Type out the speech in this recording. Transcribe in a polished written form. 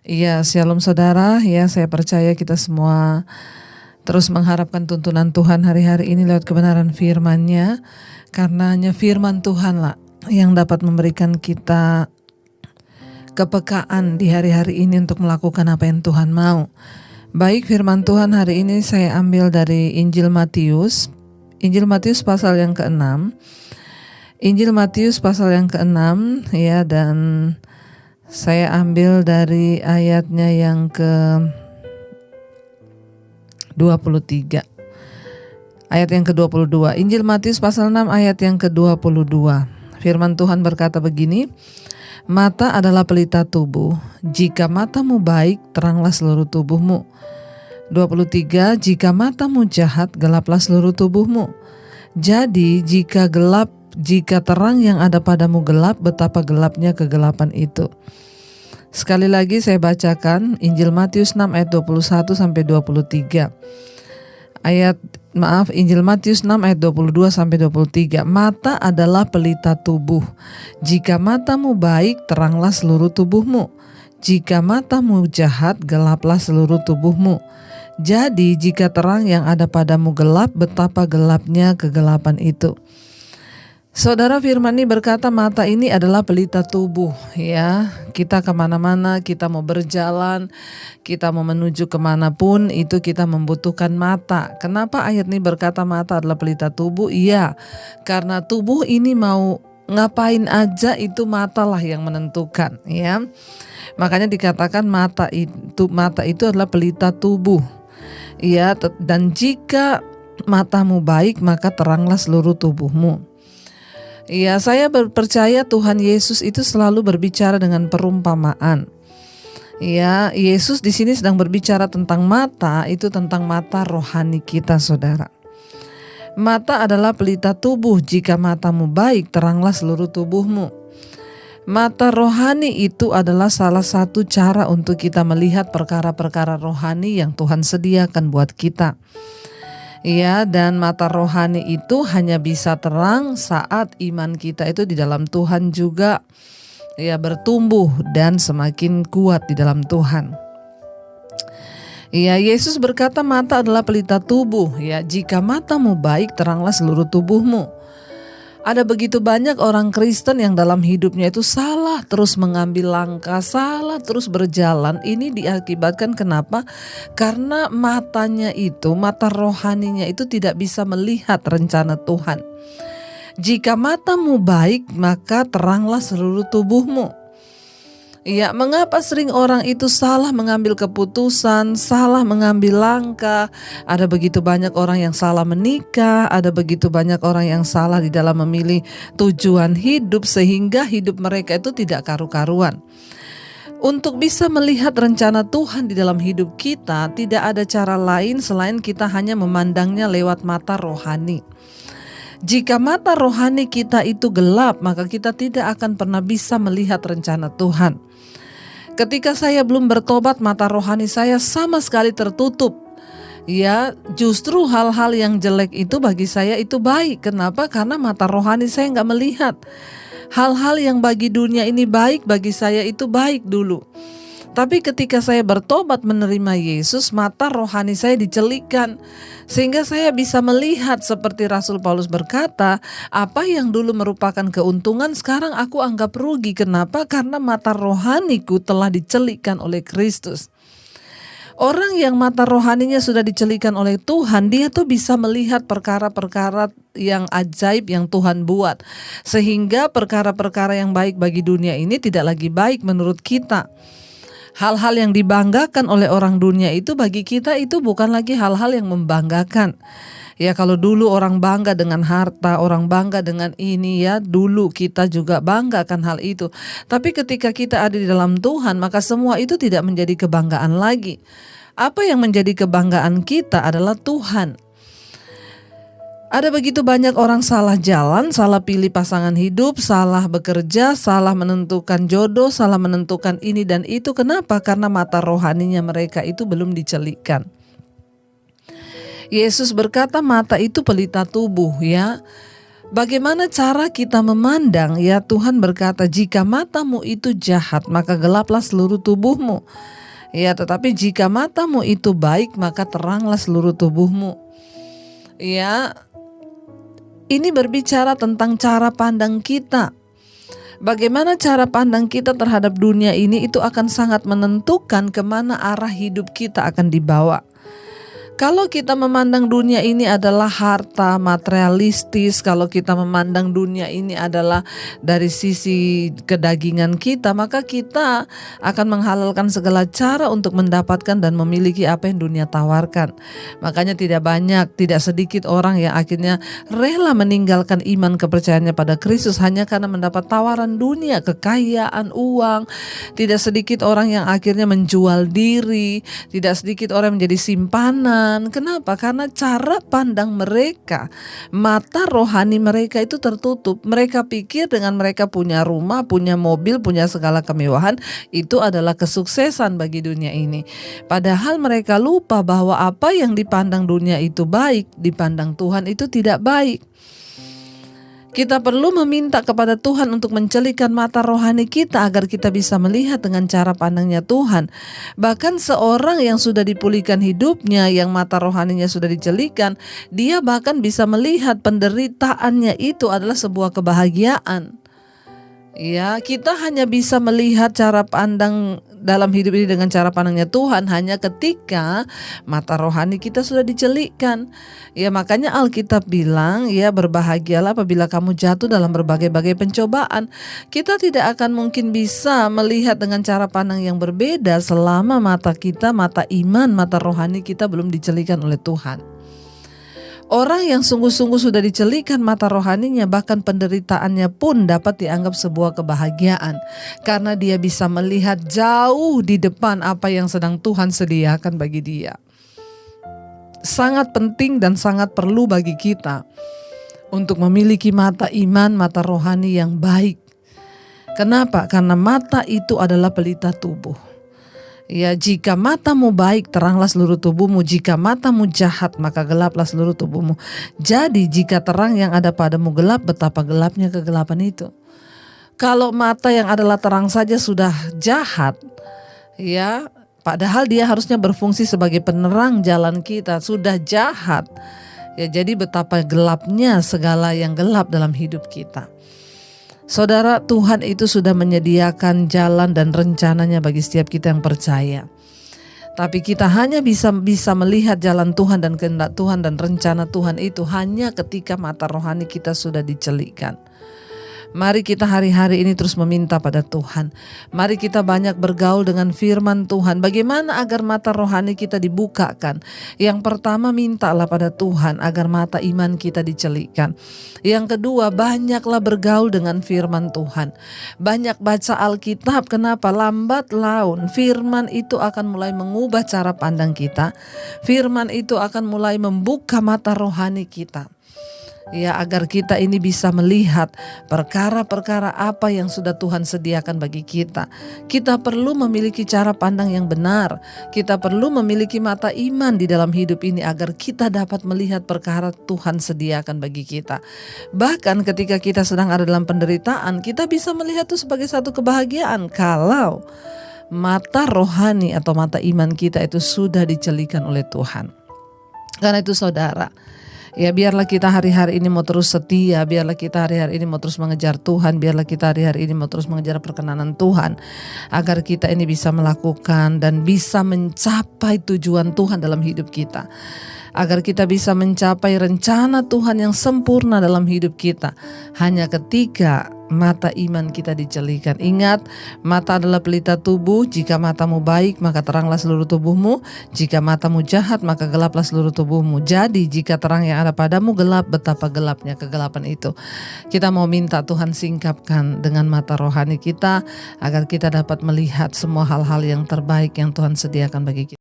Iya, shalom saudara. Ya, saya percaya kita semua terus mengharapkan tuntunan Tuhan hari-hari ini lewat kebenaran firman-Nya. Karena hanya firman Tuhan lah yang dapat memberikan kita kepekaan di hari-hari ini untuk melakukan apa yang Tuhan mau. Baik, firman Tuhan hari ini saya ambil dari Injil Matius. Injil Matius pasal yang ke-6. Injil Matius pasal yang ke-6 ya, dan saya ambil dari ayatnya yang ke-23. Ayat yang ke-22. Injil Matius pasal 6 ayat yang ke-22. Firman Tuhan berkata begini, "Mata adalah pelita tubuh. Jika matamu baik, teranglah seluruh tubuhmu." 23. "Jika matamu jahat, gelaplah seluruh tubuhmu. Jadi jika terang yang ada padamu gelap, betapa gelapnya kegelapan itu." Sekali lagi saya bacakan Injil Matius 6 ayat 21 sampai 23. Injil Matius 6 ayat 22 sampai 23. "Mata adalah pelita tubuh. Jika matamu baik, teranglah seluruh tubuhmu. Jika matamu jahat, gelaplah seluruh tubuhmu. Jadi jika terang yang ada padamu gelap, betapa gelapnya kegelapan itu." Saudara, firman ini berkata mata ini adalah pelita tubuh ya. Kita kemana-mana, kita mau berjalan, kita mau menuju kemanapun, itu kita membutuhkan mata. Kenapa ayat ini berkata mata adalah pelita tubuh? Iya, karena tubuh ini mau ngapain aja itu mata lah yang menentukan ya. Makanya dikatakan mata itu adalah pelita tubuh. Ya, dan jika matamu baik, maka teranglah seluruh tubuhmu. Ya, saya percaya Tuhan Yesus itu selalu berbicara dengan perumpamaan. Ya, Yesus di sini sedang berbicara tentang mata, itu tentang mata rohani kita, saudara. Mata adalah pelita tubuh. Jika matamu baik, teranglah seluruh tubuhmu. Mata rohani itu adalah salah satu cara untuk kita melihat perkara-perkara rohani yang Tuhan sediakan buat kita. Ya, dan mata rohani itu hanya bisa terang saat iman kita itu di dalam Tuhan juga ya bertumbuh dan semakin kuat di dalam Tuhan. Ya, Yesus berkata mata adalah pelita tubuh. Ya, jika matamu baik, teranglah seluruh tubuhmu. Ada begitu banyak orang Kristen yang dalam hidupnya itu salah terus mengambil langkah, salah terus berjalan. Ini diakibatkan kenapa? Karena matanya itu, mata rohaninya itu tidak bisa melihat rencana Tuhan. Jika matamu baik, maka teranglah seluruh tubuhmu. Ya, mengapa sering orang itu salah mengambil keputusan, salah mengambil langkah? Ada begitu banyak orang yang salah menikah, ada begitu banyak orang yang salah di dalam memilih tujuan hidup sehingga hidup mereka itu tidak karu-karuan. Untuk bisa melihat rencana Tuhan di dalam hidup kita, tidak ada cara lain selain kita hanya memandangnya lewat mata rohani. Jika mata rohani kita itu gelap, maka kita tidak akan pernah bisa melihat rencana Tuhan. Ketika saya belum bertobat, mata rohani saya sama sekali tertutup. Ya, justru hal-hal yang jelek itu bagi saya itu baik. Kenapa? Karena mata rohani saya nggak melihat. Hal-hal yang bagi dunia ini baik, bagi saya itu baik dulu. Tapi ketika saya bertobat menerima Yesus, mata rohani saya dicelikkan. Sehingga saya bisa melihat seperti Rasul Paulus berkata, apa yang dulu merupakan keuntungan sekarang aku anggap rugi. Kenapa? Karena mata rohaniku telah dicelikkan oleh Kristus. Orang yang mata rohaninya sudah dicelikkan oleh Tuhan, dia tuh bisa melihat perkara-perkara yang ajaib yang Tuhan buat. Sehingga perkara-perkara yang baik bagi dunia ini tidak lagi baik menurut kita. Hal-hal yang dibanggakan oleh orang dunia itu bagi kita itu bukan lagi hal-hal yang membanggakan. Ya, kalau dulu orang bangga dengan harta, orang bangga dengan ini ya, dulu kita juga bangga akan hal itu. Tapi ketika kita ada di dalam Tuhan, maka semua itu tidak menjadi kebanggaan lagi. Apa yang menjadi kebanggaan kita adalah Tuhan. Ada begitu banyak orang salah jalan, salah pilih pasangan hidup, salah bekerja, salah menentukan jodoh, salah menentukan ini dan itu. Kenapa? Karena mata rohaninya mereka itu belum dicelikkan. Yesus berkata mata itu pelita tubuh ya. Bagaimana cara kita memandang? Ya, Tuhan berkata, jika matamu itu jahat, maka gelaplah seluruh tubuhmu. Ya, tetapi jika matamu itu baik, maka teranglah seluruh tubuhmu. Ya, ini berbicara tentang cara pandang kita. Bagaimana cara pandang kita terhadap dunia ini itu akan sangat menentukan kemana arah hidup kita akan dibawa. Kalau kita memandang dunia ini adalah harta, materialistis, kalau kita memandang dunia ini adalah dari sisi kedagingan kita, maka kita akan menghalalkan segala cara untuk mendapatkan dan memiliki apa yang dunia tawarkan. Makanya tidak sedikit orang yang akhirnya rela meninggalkan iman kepercayaannya pada Kristus hanya karena mendapat tawaran dunia, kekayaan, uang. Tidak sedikit orang yang akhirnya menjual diri, tidak sedikit orang menjadi simpanan. Kenapa? Karena cara pandang mereka, mata rohani mereka itu tertutup. Mereka pikir dengan mereka punya rumah, punya mobil, punya segala kemewahan, itu adalah kesuksesan bagi dunia ini. Padahal mereka lupa bahwa apa yang dipandang dunia itu baik, dipandang Tuhan itu tidak baik. Kita perlu meminta kepada Tuhan untuk mencelikkan mata rohani kita agar kita bisa melihat dengan cara pandangnya Tuhan. Bahkan seorang yang sudah dipulihkan hidupnya, yang mata rohaninya sudah dicelikan, dia bahkan bisa melihat penderitaannya itu adalah sebuah kebahagiaan. Ya, kita hanya bisa melihat cara pandang dalam hidup ini dengan cara pandangnya Tuhan hanya ketika mata rohani kita sudah dicelikkan. Ya, makanya Alkitab bilang, ya, berbahagialah apabila kamu jatuh dalam berbagai-bagai pencobaan. Kita tidak akan mungkin bisa melihat dengan cara pandang yang berbeda selama mata kita, mata iman, mata rohani kita belum dicelikkan oleh Tuhan. Orang yang sungguh-sungguh sudah dicelikan mata rohaninya, bahkan penderitaannya pun dapat dianggap sebuah kebahagiaan. Karena dia bisa melihat jauh di depan apa yang sedang Tuhan sediakan bagi dia. Sangat penting dan sangat perlu bagi kita untuk memiliki mata iman, mata rohani yang baik. Kenapa? Karena mata itu adalah pelita tubuh. Ya, jika matamu baik, teranglah seluruh tubuhmu. Jika matamu jahat, maka gelaplah seluruh tubuhmu. Jadi jika terang yang ada padamu gelap, betapa gelapnya kegelapan itu. Kalau mata yang adalah terang saja sudah jahat, ya, padahal dia harusnya berfungsi sebagai penerang jalan kita, sudah jahat. Ya, jadi betapa gelapnya segala yang gelap dalam hidup kita. Saudara, Tuhan itu sudah menyediakan jalan dan rencananya bagi setiap kita yang percaya. Tapi kita hanya bisa melihat jalan Tuhan dan kehendak Tuhan dan rencana Tuhan itu hanya ketika mata rohani kita sudah dicelikkan. Mari kita hari-hari ini terus meminta pada Tuhan. Mari kita banyak bergaul dengan firman Tuhan. Bagaimana agar mata rohani kita dibukakan? Yang pertama, mintalah pada Tuhan agar mata iman kita dicelikkan. Yang kedua, banyaklah bergaul dengan firman Tuhan. Banyak baca Alkitab. Kenapa? Lambat laun firman itu akan mulai mengubah cara pandang kita. Firman itu akan mulai membuka mata rohani kita. Ya, agar kita ini bisa melihat perkara-perkara apa yang sudah Tuhan sediakan bagi kita. Kita perlu memiliki cara pandang yang benar. Kita perlu memiliki mata iman di dalam hidup ini agar kita dapat melihat perkara Tuhan sediakan bagi kita. Bahkan ketika kita sedang ada dalam penderitaan, kita bisa melihat itu sebagai satu kebahagiaan kalau mata rohani atau mata iman kita itu sudah dicelikan oleh Tuhan. Karena itu saudara, ya, biarlah kita hari-hari ini mau terus setia, biarlah kita hari-hari ini mau terus mengejar Tuhan, biarlah kita hari-hari ini mau terus mengejar perkenanan Tuhan, agar kita ini bisa melakukan dan bisa mencapai tujuan Tuhan dalam hidup kita. Agar kita bisa mencapai rencana Tuhan yang sempurna dalam hidup kita hanya ketika mata iman kita dicelikan. Ingat, mata adalah pelita tubuh. Jika matamu baik, maka teranglah seluruh tubuhmu. Jika matamu jahat, maka gelaplah seluruh tubuhmu. Jadi jika terang yang ada padamu gelap, betapa gelapnya kegelapan itu. Kita mau minta Tuhan singkapkan dengan mata rohani kita agar kita dapat melihat semua hal-hal yang terbaik yang Tuhan sediakan bagi kita.